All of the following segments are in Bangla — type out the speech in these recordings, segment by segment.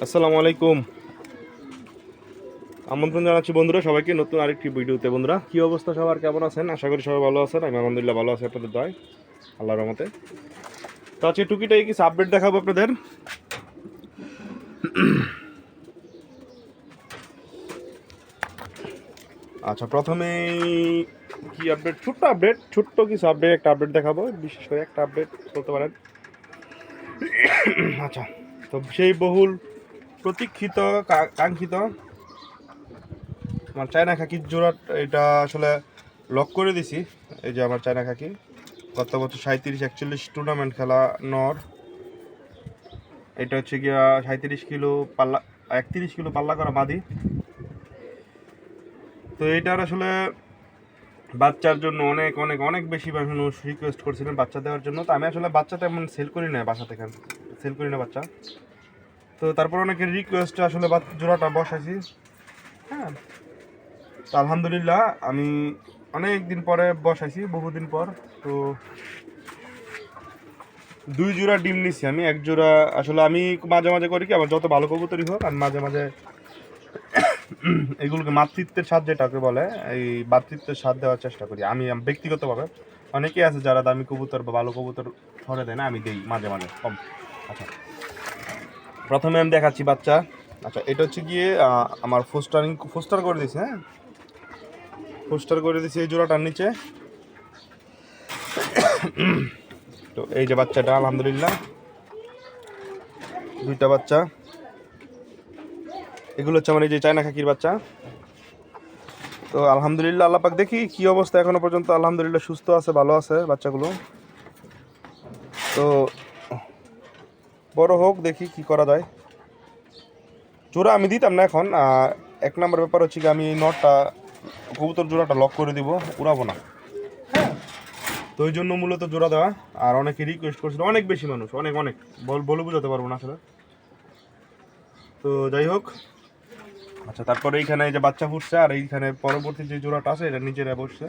আসসালামু আলাইকুম। আমন্ত্রণ জানাচ্ছি বন্ধুরা সবাইকে নতুন আরেকটি ভিডিওতে। বন্ধুরা কি অবস্থা, সবার কেমন আছেন? আশা করি সবাই ভালো আছেন। আমি আলহামদুলিল্লাহ ভালো আছি আপনাদের দয়ায়, আল্লাহর রহমতে। তো আজকে টুকিটাই কিছু আপডেট দেখাবো আপনাদের। আচ্ছা, প্রথমেই কি আপডেট, ছোট্ট কিছু আপডেট, একটা আপডেট দেখাবো, বিশেষ করে একটা আপডেট বলতে পারেন। আচ্ছা, তো সেই বহুল প্রতীক্ষিত কাঙ্ক্ষিত আমার চায়না খাকির জোড়া, এটা আসলে লক করে দিছি। এই যে আমার চায়না খাকি, গত বছর 37-41 টুর্নামেন্ট খেলা নর। এটা হচ্ছে গিয়া 37 কিলো পাল্লা, 31 কিলো পাল্লা করা মাদি। তো এইটার আসলে বাচ্চার জন্য অনেক অনেক অনেক বেশি মানুষ রিকোয়েস্ট করছিলেন বাচ্চা দেওয়ার জন্য। তো আমি আসলে বাচ্চা তেমন সেল করি না, বাসা থেকে সেল করি না বাচ্চা। তো তারপর অনেকের রিকোয়েস্টে আসলে জোড়াটা বসাইছি। হ্যাঁ, তো আলহামদুলিল্লাহ আমি অনেক দিন পরে বসাইছি, বহুদিন পর। তো 2 জোড়া ডিম নিছি আমি। 1 জোড়া আসলে আমি মাঝে মাঝে করি কি, আমার যত ভালো কবুতরই হোক আমি মাঝে মাঝে এগুলোকে মাতৃত্বের স্বাদ যেটাকে বলে, এই মাতৃত্বের স্বাদ দেওয়ার চেষ্টা করি আমি ব্যক্তিগতভাবে। অনেকেই আছে যারা দামি কবুতর বা ভালো কবুতর ধরে দেয় না, আমি দিই মাঝে মাঝে কম। আচ্ছা, প্রথমে আমি দেখাচ্ছি বাচ্চা। আচ্ছা, এটা হচ্ছে গিয়ে আমার ফোস্টার করে দিয়েছি। হ্যাঁ, ফোস্টার করে দিয়েছি এই জোড়াটার নিচে। তো এই যে বাচ্চাটা, আলহামদুলিল্লাহ 2টা বাচ্চা। এগুলো হচ্ছে আমার এই যে চায়না খাকির বাচ্চা। তো আলহামদুলিল্লাহ আল্লাহ পাক, দেখি কি অবস্থা এখনো পর্যন্ত। আলহামদুলিল্লাহ সুস্থ আছে, ভালো আছে বাচ্চাগুলো। তো বড় হোক, দেখি কি করা যায়। জোড়া আমি দিতাম না এখন। 1 নম্বর ব্যাপার হচ্ছে কি, আমি এই নটটা কবুতর জোড়াটা লক করে দিব, উড়াবো না। হ্যাঁ, তো ওই জন্য মূলত জোড়া দেওয়া। আর অনেকে রিকোয়েস্ট করছিল, অনেক বেশি মানুষ, অনেক অনেক বলে বোঝাতে পারবো না আসলে। তো যাই হোক, আচ্ছা, তারপরে এইখানে এই যে বাচ্চা ফুটছে, আর এইখানে পরবর্তী যে জোড়াটা আছে এটা নিচে বসছে।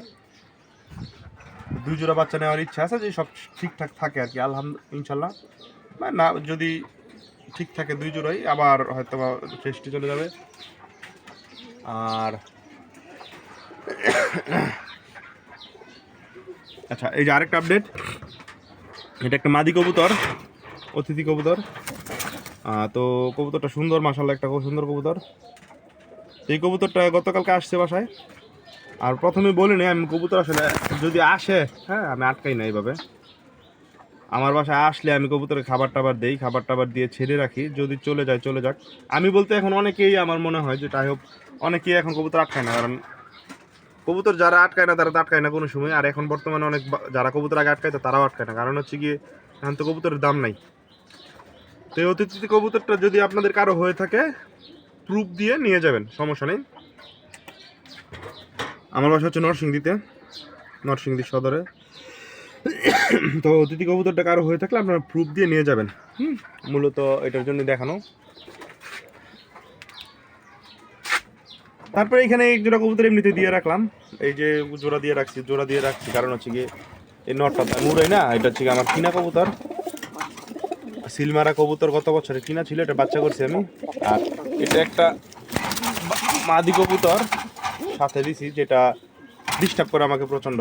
2 জোড়া বাচ্চা নেওয়ার ইচ্ছা আছে, যে সব ঠিকঠাক থাকে আর কি, আলহামদুলিল্লাহ ইনশাল্লাহ। না যদি ঠিক থাকে 2 জোড়াই, আবার হয়তো বা টেস্টে চলে যাবে। আর আচ্ছা, এই যে আরেকটা আপডেট, এটা একটা মাদি কবুতর, অতিথি কবুতর। তো কবুতরটা সুন্দর, মাশাআল্লাহ একটা খুব সুন্দর কবুতর। এই কবুতরটা গতকালকে আসছে বাসায়। আর প্রথমে বলিনি আমি, কবুতর আসলে যদি আসে, হ্যাঁ, আমি আটকাই না এইভাবে। আমার বাসায় আসলে আমি কবুতরে খাবার টাবার দেই, খাবার টাবার দিয়ে ছেড়ে রাখি। যদি চলে যায় চলে যাক। আমি বলতে এখন অনেকেই, আমার মনে হয় যে যাই হোক, অনেকেই এখন কবুতর আটকায় না। কারণ কবুতর যারা আটকায় না তারা তো আটকায় না কোনো সময়। আর এখন বর্তমানে অনেক যারা কবুতর আগে আটকায় তারাও আটকায় না, কারণ হচ্ছে গিয়ে এখন তো কবুতরের দাম নাই। তো এই অতিথি কবুতরটা যদি আপনাদের কারো হয়ে থাকে, প্রুফ দিয়ে নিয়ে যাবেন, সমস্যা নেই। আমার বাসা হচ্ছে নরসিংদী সদরে। তো অতিথি কবুতরটা কারো হয়ে থাকলে আপনারা প্রুফ দিয়ে নিয়ে যাবেন। মূলত এটার জন্য দেখানো। তারপরে এখানে এক জোড়া কবুতর এমনিতে দিয়ে রাখলাম। এই যে জোড়া দিয়ে রাখছি কারণ হচ্ছে গিয়ে এই নটটা মুড়াই না, এটা হচ্ছে আমার কিনা কবুতর, সিলমারা কবুতর, গত বছরে কিনা ছিল, এটা বাচ্চা করছি আমি। আর এটা একটা মাদি কবুতর সাথে দিছি, যেটা ডিস্টার্ব করে আমাকে প্রচণ্ড।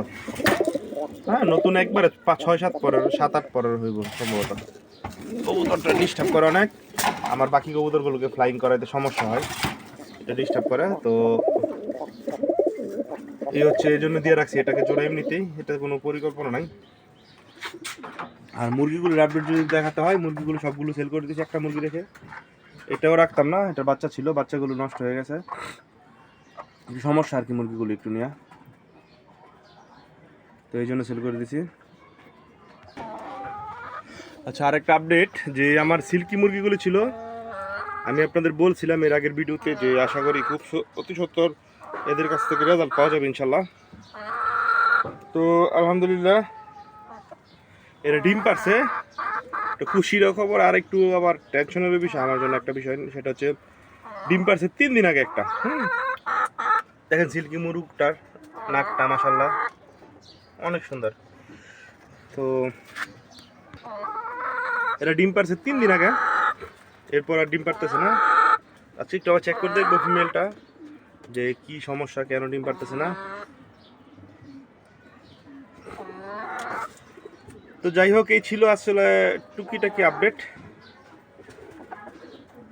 হ্যাঁ, নতুন একবারে 5-6-7 পরের 7-8 পরের হইব সম্ভবত। কবুতরটা ডিস্টার্ব করে অনেক, আমার বাকি কবুতরগুলোকে ফ্লাইং করাইতে সমস্যা হয়, এটা ডিস্টার্ব করে। তো এই হচ্ছে, এই জন্য দিয়ে রাখছি এটাকে জোড়া এমনিতেই, এটা কোনো পরিকল্পনা নাই। আর মুরগিগুলোর আপডেট যদি দেখাতে হয়, মুরগিগুলো সবগুলো সেল করে দিয়েছি, একটা মুরগি রেখে। এটাও রাখতাম না, এটা বাচ্চা ছিল, বাচ্চাগুলো নষ্ট হয়ে গেছে, সমস্যা আর কি মুরগিগুলো একটু নিয়ে, তো এই জন্য সেল করে দিয়েছি। আচ্ছা, আরেকটা আপডেট, যে আমার সিল্কি মুরগিগুলো ছিল, আমি আপনাদের বলছিলাম এর আগের ভিডিওতে যে আশা করি খুব অতি সত্বর এদের কাছ থেকে রেজাল্ট পাওয়া যাবে ইনশাল্লাহ। তো আলহামদুলিল্লাহ এরা ডিম পারছে, একটা খুশিরও খবর। আর একটু আবার টেনশনের বিষয় আমার জন্য, একটা বিষয়, সেটা হচ্ছে ডিম পারছে 3 দিন আগে একটা। দেখেন সিল্কি মুরগটার নাকটা মাশাল্লাহ অনেক সুন্দর। তো এরা ডিম পারছে 3 দিন আগে। এরপর আর ডিম পারতেছে না। আচ্ছা একটু আবার চেক করে দেখবো ফিমেলটা যে কি সমস্যা, কেন ডিম পারতেছে না। তো যাই হোক, এই ছিল আসলে টুকিটাকি আপডেট।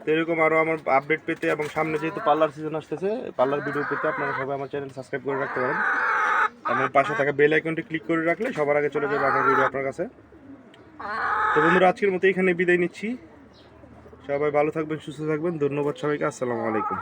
তো এরকম আরও আমার আপডেট পেতে এবং সামনে যেহেতু পার্লার সিজন আসতেছে, পার্লার ভিডিও পেতে আপনারা সবাই আমার চ্যানেল সাবস্ক্রাইব করে রাখতে পারেন এবং পাশে থাকা বেল আইকনটি ক্লিক করে রাখলে সবার আগে চলে যাবে আমার ভিডিও আপনার কাছে। তো বন্ধুরা, আজকের মতো এখানে বিদায় নিচ্ছি। সবাই ভালো থাকবেন, সুস্থ থাকবেন। ধন্যবাদ সবাইকে। আসসালামু আলাইকুম।